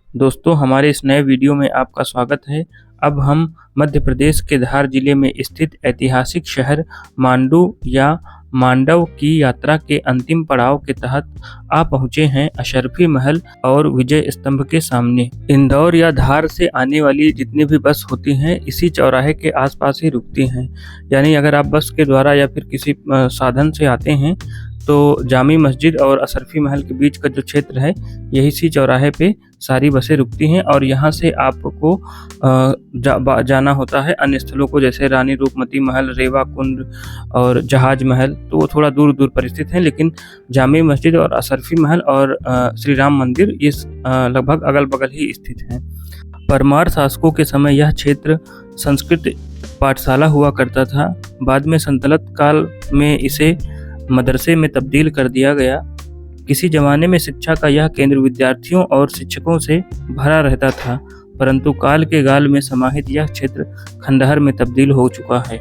दोस्तों, हमारे इस नए वीडियो में आपका स्वागत है। अब हम मध्य प्रदेश के धार जिले में स्थित ऐतिहासिक शहर मांडू या मांडव की यात्रा के अंतिम पड़ाव के तहत आ पहुँचे हैं अशरफी महल और विजय स्तंभ के सामने। इंदौर या धार से आने वाली जितनी भी बस होती हैं इसी चौराहे के आसपास ही रुकती हैं। यानी अगर आप बस के द्वारा या फिर किसी साधन से आते हैं तो जामी मस्जिद और अशरफी महल के बीच का जो क्षेत्र है यही सी चौराहे पे सारी बसें रुकती हैं और यहाँ से आपको जाना होता है अन्य स्थलों को, जैसे रानी रूपमती महल, रेवा कुंड और जहाज महल। तो वो थोड़ा दूर दूर पर स्थित हैं, लेकिन जामी मस्जिद और अशरफी महल और श्री राम मंदिर ये लगभग अगल बगल ही स्थित हैं। परमार शासकों के समय यह क्षेत्र संस्कृत पाठशाला हुआ करता था। बाद में सल्तनत काल में इसे मदरसे में तब्दील कर दिया गया। किसी जमाने में शिक्षा का यह केंद्र विद्यार्थियों और शिक्षकों से भरा रहता था, परंतु काल के गाल में समाहित यह क्षेत्र खंडहर में तब्दील हो चुका है।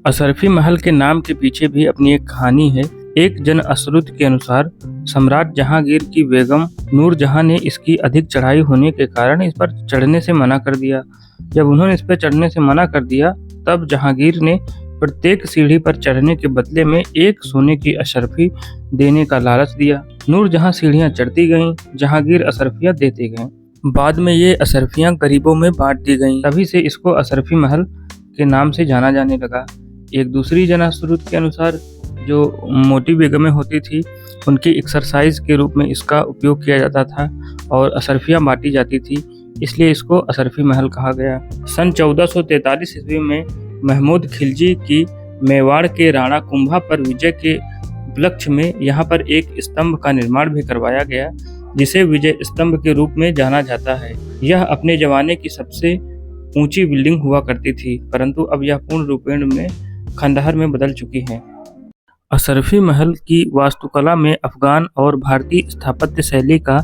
अशरफी महल के नाम के पीछे भी अपनी एक कहानी है। एक जन अशरुत के अनुसार सम्राट जहांगीर की बेगम नूरजहां ने इसकी अधिक चढ़ाई होने के कारण इस पर चढ़ने से मना कर दिया। जब उन्होंने इस पर चढ़ने से मना कर दिया तब जहांगीर ने प्रत्येक सीढ़ी पर चढ़ने के बदले में एक सोने की अशरफी देने का लालच दिया। नूरजहां सीढ़ियां चढ़ती गईं, जहांगीर अशरफियां देते गए। बाद में ये अशरफियां गरीबों में बांट दी गईं, तभी से इसको अशरफी महल के नाम से जाना जाने लगा। एक दूसरी जन अशरुत के अनुसार जो मोटी बेगमें होती थी उनकी एक्सरसाइज के रूप में इसका उपयोग किया जाता था और अशरफियां बांटी जाती थी, इसलिए इसको अशरफी महल कहा गया। सन 1443 ईस्वी में महमूद खिलजी की मेवाड़ के राणा कुंभा पर विजय के उपलक्ष्य में यहाँ पर एक स्तंभ का निर्माण भी करवाया गया, जिसे विजय स्तंभ के रूप में जाना जाता है। यह अपने जमाने की सबसे ऊंची बिल्डिंग हुआ करती थी, परंतु अब यह पूर्ण रूपेण में खंडहर में बदल चुकी है। अशरफी महल की वास्तुकला में अफगान और भारतीय स्थापत्य शैली का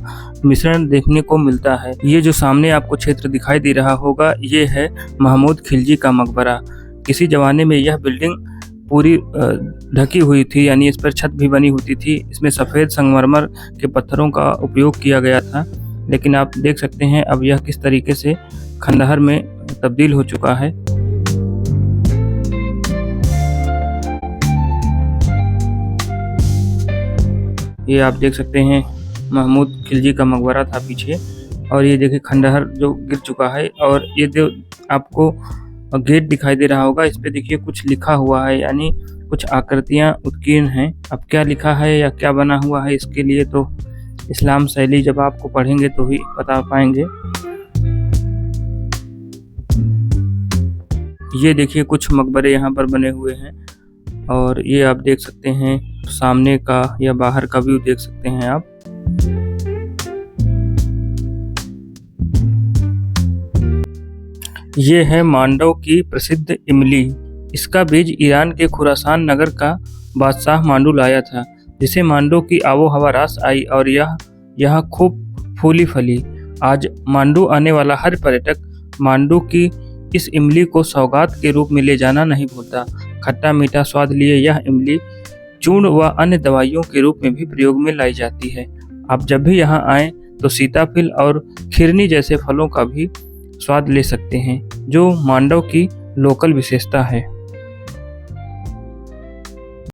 मिश्रण देखने को मिलता है। ये जो सामने आपको क्षेत्र दिखाई दे रहा होगा ये है महमूद खिलजी का मकबरा। किसी जमाने में यह बिल्डिंग पूरी ढकी हुई थी, यानी इस पर छत भी बनी होती थी। इसमें सफ़ेद संगमरमर के पत्थरों का उपयोग किया गया था, लेकिन आप देख सकते हैं अब यह किस तरीके से खंडहर में तब्दील हो चुका है। ये आप देख सकते हैं महमूद खिलजी का मकबरा था पीछे, और ये देखिए खंडहर जो गिर चुका है। और ये जो आपको गेट दिखाई दे रहा होगा इस पे देखिए कुछ लिखा हुआ है, यानी कुछ आकृतियां उत्कीर्ण हैं। अब क्या लिखा है या क्या बना हुआ है इसके लिए तो इस्लाम शैली जब आपको पढ़ेंगे तो ही बता पाएंगे। ये देखिए कुछ मकबरे यहाँ पर बने हुए हैं और ये आप देख सकते हैं सामने का या बाहर का व्यू देख सकते हैं आप। ये है मांडव की प्रसिद्ध इमली। इसका बीज ईरान के खुरासान नगर का बादशाह मांडू लाया था, जिसे मांडू की आबो हवा रास आई और यह खूब फूली फली। आज मांडू आने वाला हर पर्यटक मांडू की इस इमली को सौगात के रूप में ले जाना नहीं भूलता। खट्टा मीठा स्वाद लिए यह इमली चूर्ण व अन्य दवाइयों के रूप में भी प्रयोग में लाई जाती है। आप जब भी यहाँ आएँ तो सीताफल और खिरनी जैसे फलों का भी स्वाद ले सकते हैं, जो मांडव की लोकल विशेषता है।